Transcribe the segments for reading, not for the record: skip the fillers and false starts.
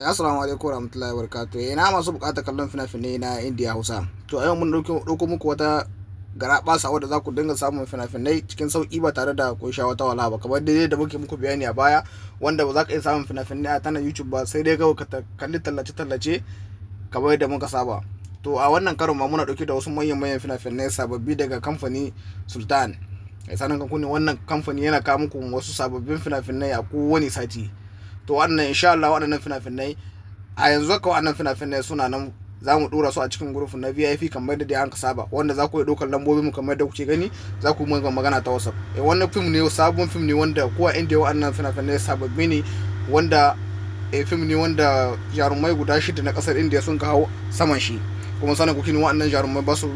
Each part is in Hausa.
Assalamu alaikum warahmatullahi wabarakatuh. Ina masu bukatar kallon fina-finai na Indiya Hausa. To a yau mun dauko muku wata garaɓasa wadda za ku dinga samun fina-finai cikin sauki ba tare da kun sha wata wahala ba. Kamar dai da muke muku bayani a baya, wanda ba za ka iya samun fina-finai a tana YouTube ba, sai dai kawai ka kalli tallace-tallace kamar yadda muka saba. To a wannan karon ma muna dauke da wasu manyan fina-finai sababbi daga kamfani Sultan. Sanan kan wannan kamfani yana kawo muku wasu sababbin fina-finai a kowane sati. To wannan insha Allah waɗannan fina-finai a yanzu haka waɗannan fina-finai suna nan, za mu dora su a cikin group na VIP kamar da dai an ka saba, wanda za ku iya ɗaukar lambobin mu kamar da kuke gani, za ku yi magana ta WhatsApp. Wannan film ne, sabon film ne wanda kowa inda waɗannan fina-finai sababbi ne, wanda film ne wanda jarumai guda 6 na ƙasar India sun kawo saman shi. Kuma sanin kuke ne waɗannan jarumai ba su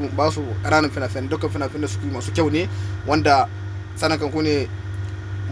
ƙananan fina-finai, dukkan fina-finai su masu kyau ne, wanda sanin kanku ne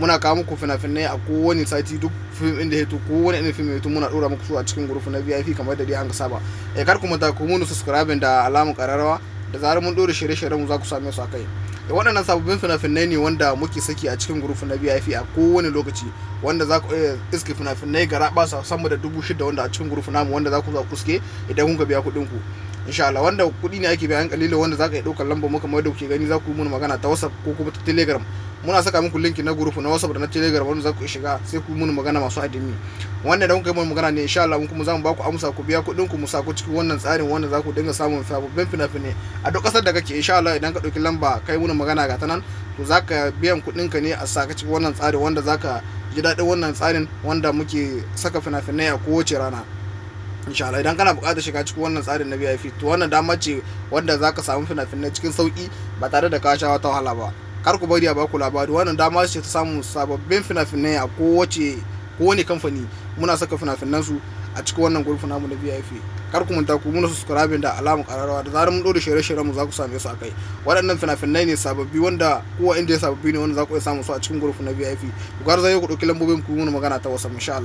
muna kawo muku fina-finai a kowane sati. Duk film inda ya to kowane irin film ya to muna dora muku su a cikin group na VIP kamar da dai an ga saba. Kar ku manta ku mun subscribe da alamun kararrawa, da zarar mun dora shirye-shiryen mu za ku same su a kai. Waɗannan sababbin fina-finai ne wanda muke saki a cikin group na VIP a kowane lokaci, wanda za ku iya iske fina-finai garaɓasa sama da 6,000 wanda a cikin group namu, wanda za ku kuske idan kun ka biya kuɗin ku. Insha Allah, wanda kuɗi ne ake biyan kalilo, wanda za ka iya ɗaukar lambar mu kamar da kuke gani, za ku yi mun magana ta WhatsApp ko kuma ta Telegram. Muna saka muku link na group na WhatsApp da na Telegram, wanda za ku shiga sai ku mun magana masu adimi. Wanda da kun kai mun magana ne insha Allah mun kuma za mu ba ku amsa, ku biya kuɗin ku mu sa ku cikin wannan tsarin, wanda za ku dinga samun sababbin fina-finai a duk ƙasar da kake. Insha Allah idan ka ɗauki lamba kai mun magana ga ta nan, to za ka biyan kuɗin ka ne a saka cikin wannan tsarin, wanda za ka ji daɗin wannan tsarin wanda muke saka fina-finai a kowace rana. Insha Allah idan kana buƙatar shiga cikin wannan tsarin na VIP, to wannan dama ce wanda za ka samu fina-finai cikin sauki ba tare da ka sha wata wahala ba. Kar ku bari a baku labari, wannan dama ce ta samun sababbin fina-finai a kowane kamfani. Muna saka fina-finan su a cikin wannan group namu na VIP. Kar ku manta ku muna subscribe da alamun kararrawa, da zarar mun dora shirye-shiryen mu za ku same su a kai. Waɗannan fina-finai ne sababbi wanda kowa inda ya sababbi ne, wanda za ku iya samu su a cikin group na VIP. Ku garzayo ku ɗauki lambobin ku mun magana ta WhatsApp insha Allah.